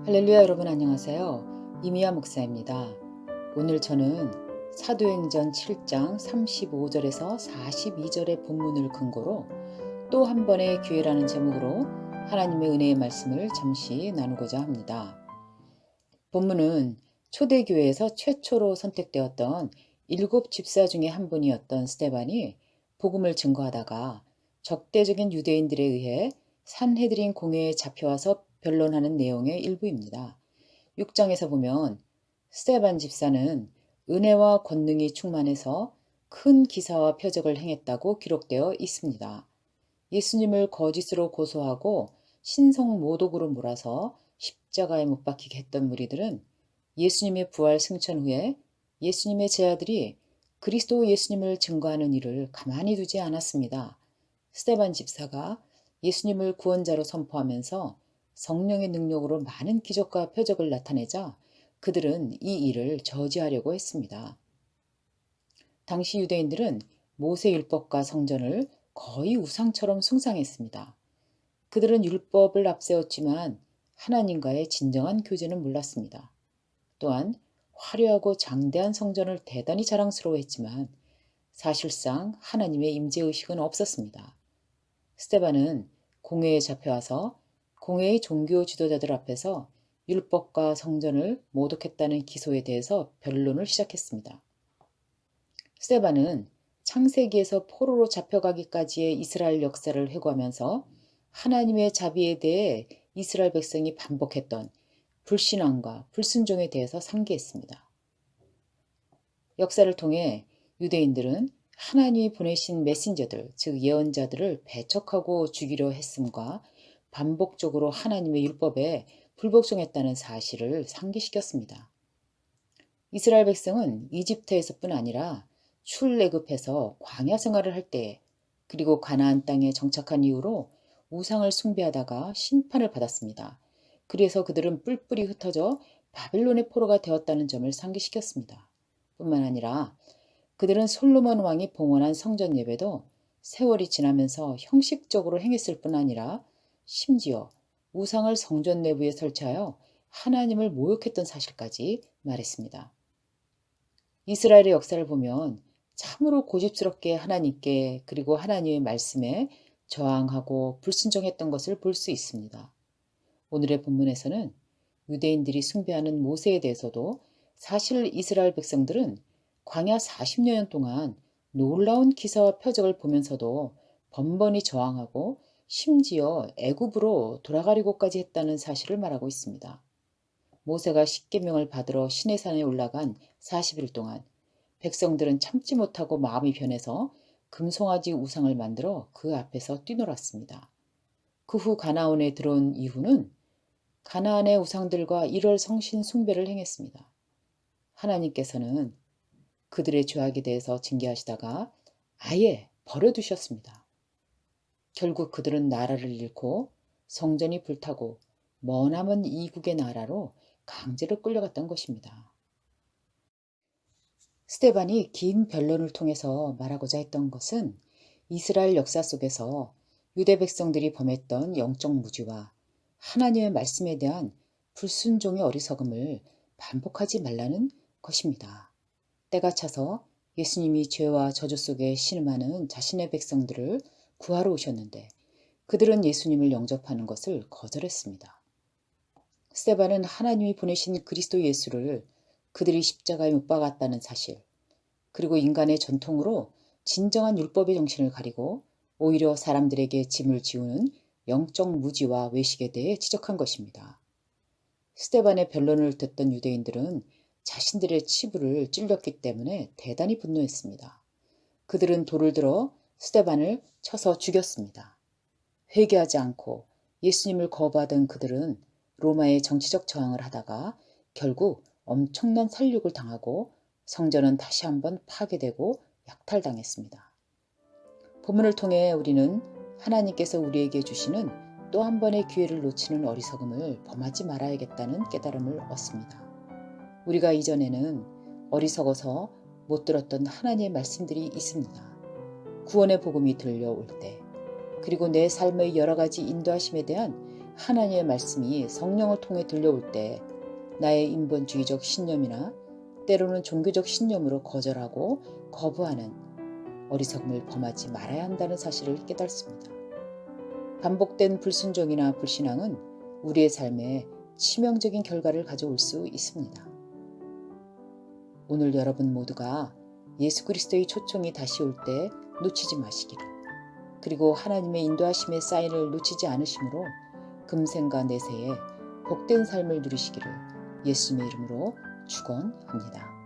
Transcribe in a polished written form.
할렐루야 여러분 안녕하세요. 이미야 목사입니다. 오늘 저는 사도행전 7장 35절에서 42절의 본문을 근거로 또 한 번의 기회라는 제목으로 하나님의 은혜의 말씀을 잠시 나누고자 합니다. 본문은 초대교회에서 최초로 선택되었던 7집사 중에 한 분이었던 스데반이 복음을 증거하다가 적대적인 유대인들에 의해 산헤드린 공회에 잡혀와서 변론하는 내용의 일부입니다. 6장에서 보면 스데반 집사는 은혜와 권능이 충만해서 큰 기사와 표적을 행했다고 기록되어 있습니다. 예수님을 거짓으로 고소하고 신성 모독으로 몰아서 십자가에 못 박히게 했던 무리들은 예수님의 부활 승천 후에 예수님의 제자들이 그리스도 예수님을 증거하는 일을 가만히 두지 않았습니다. 스데반 집사가 예수님을 구원자로 선포하면서 성령의 능력으로 많은 기적과 표적을 나타내자 그들은 이 일을 저지하려고 했습니다. 당시 유대인들은 모세율법과 성전을 거의 우상처럼 숭상했습니다. 그들은 율법을 앞세웠지만 하나님과의 진정한 교제는 몰랐습니다. 또한 화려하고 장대한 성전을 대단히 자랑스러워했지만 사실상 하나님의 임재의식은 없었습니다. 스데반은 공회에 잡혀와서 공회의 종교 지도자들 앞에서 율법과 성전을 모독했다는 기소에 대해서 변론을 시작했습니다. 스데반은 창세기에서 포로로 잡혀가기까지의 이스라엘 역사를 회고하면서 하나님의 자비에 대해 이스라엘 백성이 반복했던 불신앙과 불순종에 대해서 상기했습니다. 역사를 통해 유대인들은 하나님이 보내신 메신저들, 즉 예언자들을 배척하고 죽이려 했음과 반복적으로 하나님의 율법에 불복종했다는 사실을 상기시켰습니다. 이스라엘 백성은 이집트에서뿐 아니라 출애굽해서 광야 생활을 할 때에 그리고 가나안 땅에 정착한 이후로 우상을 숭배하다가 심판을 받았습니다. 그래서 그들은 뿔뿔이 흩어져 바벨론의 포로가 되었다는 점을 상기시켰습니다. 뿐만 아니라 그들은 솔로몬 왕이 봉헌한 성전 예배도 세월이 지나면서 형식적으로 행했을 뿐 아니라 심지어 우상을 성전 내부에 설치하여 하나님을 모욕했던 사실까지 말했습니다. 이스라엘의 역사를 보면 참으로 고집스럽게 하나님께 그리고 하나님의 말씀에 저항하고 불순종했던 것을 볼 수 있습니다. 오늘의 본문에서는 유대인들이 숭배하는 모세에 대해서도 사실 이스라엘 백성들은 광야 40년 동안 놀라운 기사와 표적을 보면서도 번번이 저항하고 심지어 애굽으로 돌아가려고까지 했다는 사실을 말하고 있습니다. 모세가 십계명을 받으러 시내산에 올라간 40일 동안 백성들은 참지 못하고 마음이 변해서 금송아지 우상을 만들어 그 앞에서 뛰놀았습니다. 그 후 가나안에 들어온 이후는 가나안의 우상들과 일월 성신 숭배를 행했습니다. 하나님께서는 그들의 죄악에 대해서 징계하시다가 아예 버려두셨습니다. 결국 그들은 나라를 잃고 성전이 불타고 머나먼 이국의 나라로 강제로 끌려갔던 것입니다. 스데반이 긴 변론을 통해서 말하고자 했던 것은 이스라엘 역사 속에서 유대 백성들이 범했던 영적 무지와 하나님의 말씀에 대한 불순종의 어리석음을 반복하지 말라는 것입니다. 때가 차서 예수님이 죄와 저주 속에 신음하는 자신의 백성들을 구하러 오셨는데 그들은 예수님을 영접하는 것을 거절했습니다. 스데반은 하나님이 보내신 그리스도 예수를 그들이 십자가에 못 박았다는 사실, 그리고 인간의 전통으로 진정한 율법의 정신을 가리고 오히려 사람들에게 짐을 지우는 영적 무지와 외식에 대해 지적한 것입니다. 스데반의 변론을 듣던 유대인들은 자신들의 치부를 찔렸기 때문에 대단히 분노했습니다. 그들은 돌을 들어 스데반을 쳐서 죽였습니다. 회개하지 않고 예수님을 거부하던 그들은 로마의 정치적 저항을 하다가 결국 엄청난 살육을 당하고 성전은 다시 한번 파괴되고 약탈당했습니다. 본문을 통해 우리는 하나님께서 우리에게 주시는 또 한 번의 기회를 놓치는 어리석음을 범하지 말아야겠다는 깨달음을 얻습니다. 우리가 이전에는 어리석어서 못 들었던 하나님의 말씀들이 있습니다. 구원의 복음이 들려올 때, 그리고 내 삶의 여러 가지 인도하심에 대한 하나님의 말씀이 성령을 통해 들려올 때 나의 인본주의적 신념이나 때로는 종교적 신념으로 거절하고 거부하는 어리석음을 범하지 말아야 한다는 사실을 깨닫습니다. 반복된 불순종이나 불신앙은 우리의 삶에 치명적인 결과를 가져올 수 있습니다. 오늘 여러분 모두가 예수 그리스도의 초청이 다시 올 때 놓치지 마시기를, 그리고 하나님의 인도하심의 사인을 놓치지 않으심으로 금생과 내세에 복된 삶을 누리시기를 예수님의 이름으로 축원합니다.